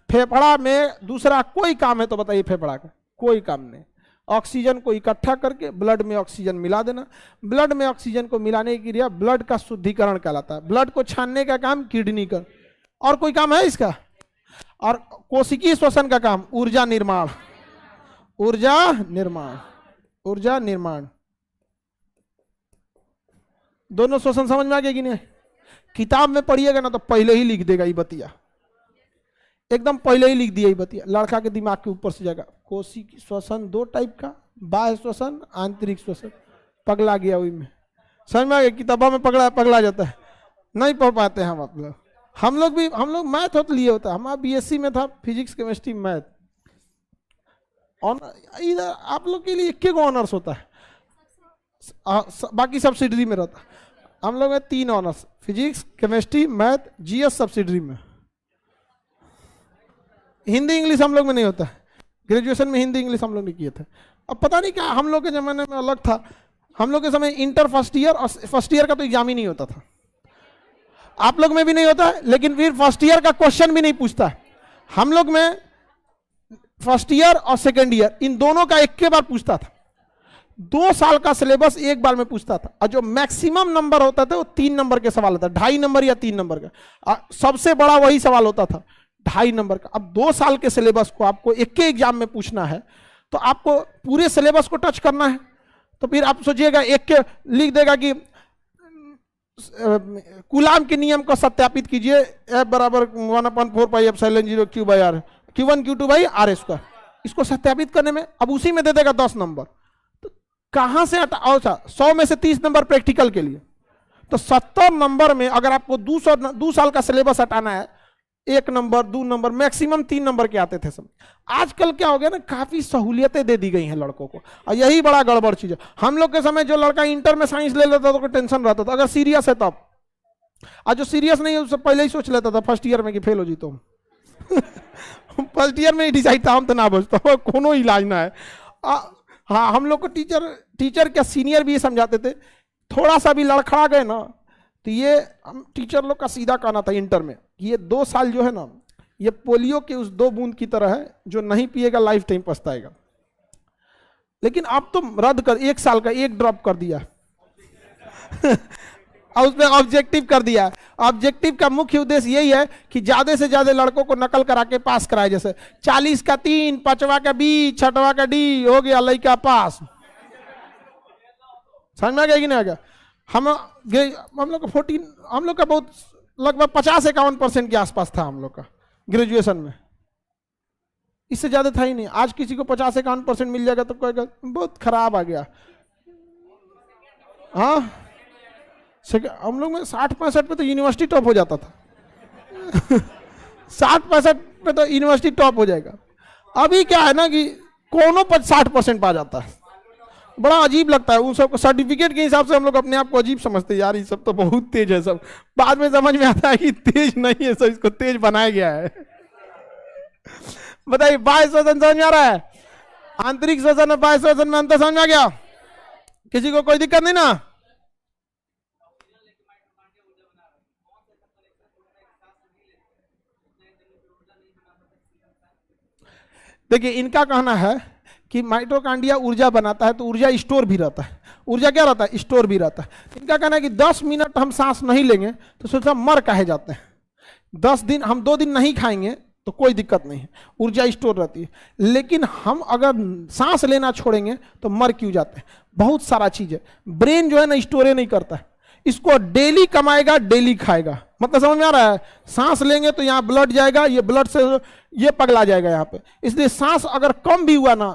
फेफड़ा में दूसरा कोई काम है तो बताइए? फेफड़ा का कोई काम नहीं। ऑक्सीजन को इकट्ठा करके ब्लड में ऑक्सीजन मिला देना। ब्लड में ऑक्सीजन को मिलाने की क्रिया ब्लड का शुद्धिकरण कहलाता है। ब्लड को छानने का काम किडनी का। और कोई काम है इसका? और कोशिकीय श्वसन का काम ऊर्जा निर्माण, ऊर्जा निर्माण, ऊर्जा निर्माण। दोनों श्वसन समझ में आ गया कि नहीं? किताब में पढ़िएगा ना तो पहले ही लिख देगा ये बतिया, एकदम पहले ही लिख दिया ये बतिया, लड़का के दिमाग के ऊपर से जाएगा। कोशिकीय श्वसन 2 टाइप का, बाह्य श्वसन, आंतरिक श्वसन। पगला गया वही में। समझ में आ गया? किताबों में पगला जाता है, नहीं पढ़ पाते हैं हम लोग मैथ होते लिए होता है। हमारा बीएससी में था फिजिक्स केमिस्ट्री मैथ। इधर आप लोग के लिए 1 ऑनर्स होता है, बाकी सब्सिडरी में रहता है। हम लोग में 3 honours, physics, chemistry, math, GS subsidiary में। हिंदी इंग्लिश हम लोग में नहीं होता है। ग्रेजुएशन में हिंदी इंग्लिश हम लोग ने किए थे। अब पता नहीं क्या हम लोग के ज़माने में अलग था। हम लोग के समय इंटर फर्स्ट ईयर और फर्स्ट ईयर का तो एग्जाम ही नहीं होता था। आप लोग में भी नहीं होता है, लेकिन फिर फर्स्ट ईयर का क्वेश्चन भी नहीं पूछता है। हम लोग में फर्स्ट ईयर और सेकेंड ईयर इन दोनों का 1 बार पूछता था। 2 साल का सिलेबस 1 बार में पूछता था, और जो मैक्सिमम नंबर होता था वो 3 नंबर के सवाल होता, 2.5 नंबर या 3 नंबर का। सबसे बड़ा वही सवाल होता था, 2.5 नंबर का। अब 2 साल के सिलेबस को आपको एक एग्जाम में पूछना है, तो आपको पूरे सिलेबस को टच करना है। तो फिर आप सोचिएगा, एक लिख देगा कि कूलाम के नियम को सत्यापित कीजिए, F बराबर 1/4πε0 Q/r, Q1 Q2/r²। इसको सत्यापित करने में अब उसी में दे देगा 10 नंबर। तो कहां से 100 में से 30 नंबर प्रैक्टिकल के लिए, तो 70 नंबर में अगर आपको 2 साल का सिलेबस हटाना है, 1 नंबर 2 नंबर मैक्सिमम 3 नंबर के आते थे सब। आजकल क्या हो गया ना, काफी सहूलियतें दे दी गई हैं लड़कों को, और यही बड़ा गड़बड़ चीज है। हम लोग के समय जो लड़का इंटर में साइंस ले लेता था तो टेंशन रहता था, अगर सीरियस है तब। आज जो सीरियस नहीं है उससे पहले ही सोच लेता था फर्स्ट ईयर में कि फेल हो जी तुम। फर्स्ट ईयर में ही डिसाइड था हम तो ना बचता कोनो इलाज ना है। हाँ, हम लोग को टीचर क्या सीनियर भी ये समझाते थे, थोड़ा सा भी लड़खड़ा गए ना तो ये हम टीचर लोग का सीधा कहना था इंटर में, ये 2 साल जो है ना, ये पोलियो के उस 2 बूंद की तरह है, जो नहीं पिएगा लाइफ टाइम पछताएगा। लेकिन अब तो रद्द कर 1 साल का 1 ड्रॉप कर दिया। और उसमें ऑब्जेक्टिव कर दिया। ऑब्जेक्टिव का मुख्य उद्देश्य यही है कि ज्यादा से ज्यादा लड़कों को नकल करा के पास कराए। जैसे 40 का 3, 5वां का B, 6वां का D, हो गया लड़का पास। समझ में आ गया कि नहीं आ गया? हम लोग का 14, हम लोग का बहुत लगभग 50-51% के आसपास था हम लोग का ग्रेजुएशन में, इससे ज्यादा था ही नहीं। आज किसी को 50-51% मिल जाएगा तो कहेगा बहुत खराब आ गया। हाँ, हम लोग में 60-65 पे तो यूनिवर्सिटी टॉप हो जाता था। 60-65 पे तो यूनिवर्सिटी टॉप हो जाएगा। अभी क्या है ना कि कोनो पर 60% पा जाता है, बड़ा अजीब लगता है। उन सबको सर्टिफिकेट के हिसाब से हम लोग अपने आप को अजीब समझते हैं, यार ये सब तो बहुत तेज है। सब बाद में समझ में आता है कि तेज नहीं है, सब इसको तेज बनाया गया है। बताइए, बाह्य श्वसन समझ में आ रहा है? आंतरिक श्वसन और बाह्य श्वसन में अंतर समझ में आ गया? किसी को कोई दिक्कत नहीं ना? देखिए, इनका कहना है कि माइटोकॉन्ड्रिया ऊर्जा बनाता है, तो ऊर्जा स्टोर भी रहता है। ऊर्जा क्या रहता है? स्टोर भी रहता है। इनका कहना है कि 10 मिनट हम सांस नहीं लेंगे तो सोचा मर काहे जाते हैं। 10 दिन हम 2 दिन नहीं खाएंगे तो कोई दिक्कत नहीं है, ऊर्जा स्टोर रहती है। लेकिन हम अगर सांस लेना छोड़ेंगे तो मर क्यों जाते हैं? बहुत सारा चीज है। ब्रेन जो है ना स्टोर नहीं करता है, इसको डेली कमाएगा, डेली खाएगा। मतलब समझ में आ रहा है? सांस लेंगे तो यहाँ ब्लड जाएगा, ये ब्लड से ये पगला जाएगा यहाँ पे। इसलिए सांस अगर कम भी हुआ ना,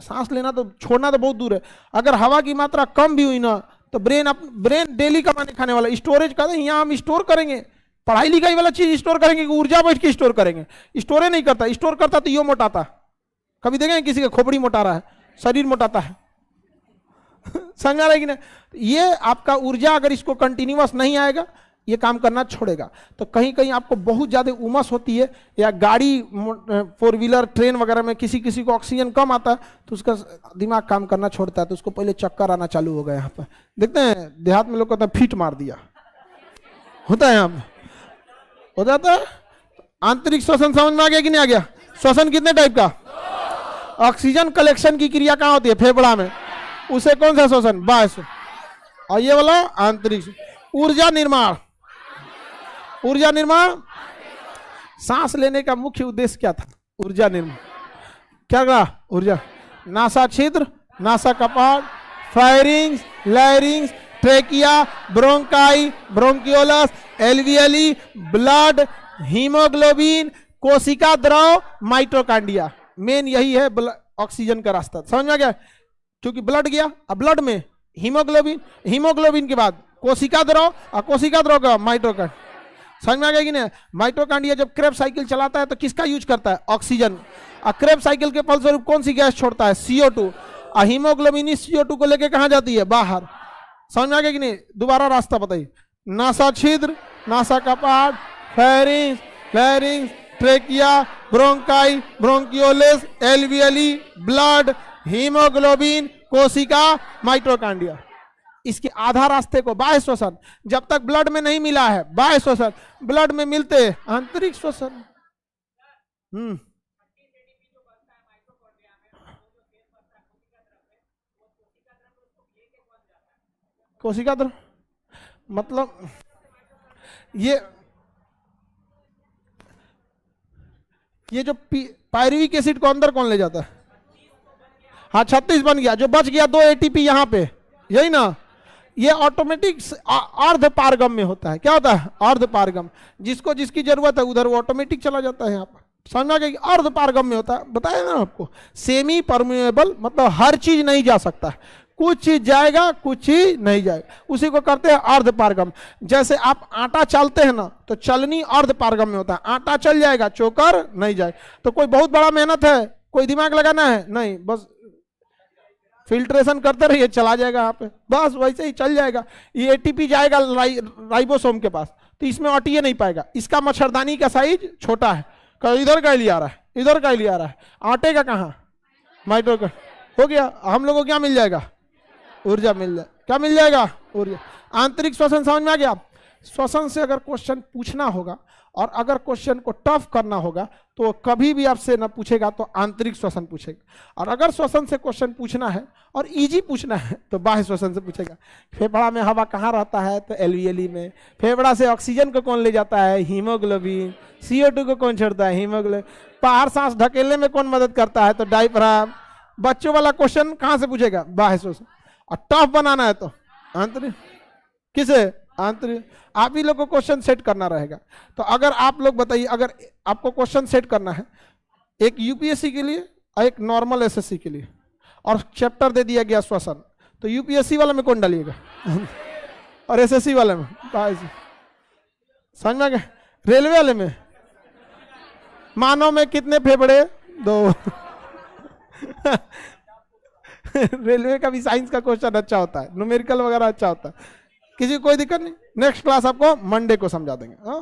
सांस लेना तो छोड़ना तो बहुत दूर है, अगर हवा की मात्रा कम भी हुई ना तो ब्रेन डेली कमाने खाने वाला स्टोरेज का, यहाँ हम स्टोर करेंगे, पढ़ाई लिखाई वाला चीज स्टोर करेंगे कि ऊर्जा बैठ के स्टोर करेंगे? स्टोरे नहीं करता। स्टोर करता तो यो मोटाता। कभी देखेंगे किसी का खोपड़ी मोटा रहा है, शरीर मोटाता है। समझ आ रहा है कि नहीं? ये आपका ऊर्जा अगर इसको कंटिन्यूअस नहीं आएगा, ये काम करना छोड़ेगा। तो कहीं कहीं आपको बहुत ज्यादा उमस होती है, या गाड़ी 4 व्हीलर ट्रेन वगैरह में किसी किसी को ऑक्सीजन कम आता है तो उसका दिमाग काम करना छोड़ता है, तो उसको पहले चक्कर आना चालू होगा। यहाँ पर देखते हैं देहात में लोग कहते हैं फिट मार दिया, होता है यहाँ पे, हो जाता है। आंतरिक श्वसन समझ में आ गया कि नहीं आ गया? श्वसन कितने टाइप का? ऑक्सीजन कलेक्शन की क्रिया कहाँ होती है? फेफड़ा में। उसे कौन सा श्वसन? बाह्य। और ये वाला आंतरिक। ऊर्जा निर्माण, ऊर्जा निर्माण। सांस लेने का मुख्य उद्देश्य क्या था? ऊर्जा निर्माण। क्या कहा? ऊर्जा। नासा छिद्र, नासा कपाट, pharynx, larynx, trachea, bronchi, bronchioles, alveoli, blood, haemoglobin, कोशिका द्रव, माइटोकॉन्ड्रिया। मेन यही है ऑक्सीजन का रास्ता। समझ में आ गया? क्योंकि ब्लड गया, अब ब्लड में हीमोग्लोबिन, हीमोग्लोबिन के बाद कोशिका द्रव, और कोशिका द्रव का माइटोकॉन्ड्रिया। समझ में आ गया कि नहीं? माइटोकॉन्ड्रिया जब क्रेब साइकिल चलाता है तो किसका यूज करता है? ऑक्सीजन। और क्रेब साइकिल के फलस्वरूप कौन सी गैस छोड़ता है? CO2। और हीमोग्लोबिन इस CO2 को लेके कहां जाती है? बाहर। समझ में आ गया कि नहीं? दोबारा रास्ता बताइए। नासा छिद्र, नासा कपाट, pharynx, larynx, trachea, bronchi, bronchioles, alveoli, blood, haemoglobin, कोशिका, माइटोकॉन्ड्रिया। इसके आधा रास्ते को बाह्य श्वसन, जब तक ब्लड में नहीं मिला है बाह्य श्वसन, ब्लड में मिलते आंतरिक श्वसन। कोशिका द्रव मतलब ये जो पायरुविक एसिड को अंदर कौन ले जाता है? हाँ 36 बन गया, जो बच गया 2 ATP यहाँ पे, यही ना? ये ऑटोमेटिक अर्ध पारगम में होता है। क्या होता है? अर्ध पारगम। जिसको जिसकी जरूरत है उधर वो ऑटोमेटिक चला जाता है। यहाँ पर समझना कि अर्ध पारगम में होता है, बताया ना आपको। सेमी परमेबल मतलब हर चीज नहीं जा सकता, कुछ चीज जाएगा कुछ चीज नहीं जाएगा, उसी को करते हैं अर्ध पारगम। जैसे आप आटा चालते हैं ना तो चलनी अर्ध पारगम में होता है, आटा चल जाएगा चोकर नहीं जाए। तो कोई बहुत बड़ा मेहनत है, कोई दिमाग लगाना है नहीं, बस फिल्ट्रेशन करते रहिए, चला जाएगा यहाँ पे, बस वैसे ही चल जाएगा। ये ATP जाएगा राइबोसोम के पास तो इसमें ऑटिए नहीं पाएगा। इसका मच्छरदानी का साइज छोटा है, इधर का लिए आ रहा है, इधर का लिए आ रहा है, आटे का कहाँ? माइटोकॉन्ड्रिया हो गया। हम लोगों को क्या मिल जाएगा? ऊर्जा मिल जाए। क्या मिल जाएगा? ऊर्जा। आंतरिक श्वसन समझ में आ गया? श्वसन से अगर क्वेश्चन पूछना होगा और अगर क्वेश्चन को टफ करना होगा तो कभी भी आपसे ना पूछेगा तो आंतरिक श्वसन पूछेगा, और अगर श्वसन से क्वेश्चन पूछना है और इजी पूछना है तो बाह्य श्वसन से पूछेगा। फेफड़ा में हवा कहाँ रहता है? तो एल्वियली में। फेफड़ा से ऑक्सीजन को कौन ले जाता है? हीमोग्लोबिन। CO2 को कौन छोड़ता है? हीमोग्लोबिन। बाहर सांस ढकेलने में कौन मदद करता है? तो डायफ्राम। बच्चों वाला क्वेश्चन कहाँ से पूछेगा? बाह्य श्वसन। और टफ बनाना है तो आंतरिक। किसे? आंतरिक। आप ही लोग को क्वेश्चन सेट करना रहेगा। तो अगर आप लोग बताइए, अगर आपको क्वेश्चन सेट करना है एक UPSC के लिए और एक नॉर्मल SSC के लिए, और चैप्टर दे दिया गया श्वसन, तो UPSC वाले में कौन डालिएगा? और SSC वाले में? समझ में आ गया? रेलवे वाले में मानव में कितने फेफड़े? 2। रेलवे का भी साइंस का क्वेश्चन अच्छा होता है, न्यूमेरिकल वगैरह अच्छा होता है। किसी को कोई दिक्कत नहीं, नेक्स्ट क्लास आपको मंडे को समझा देंगे। हाँ।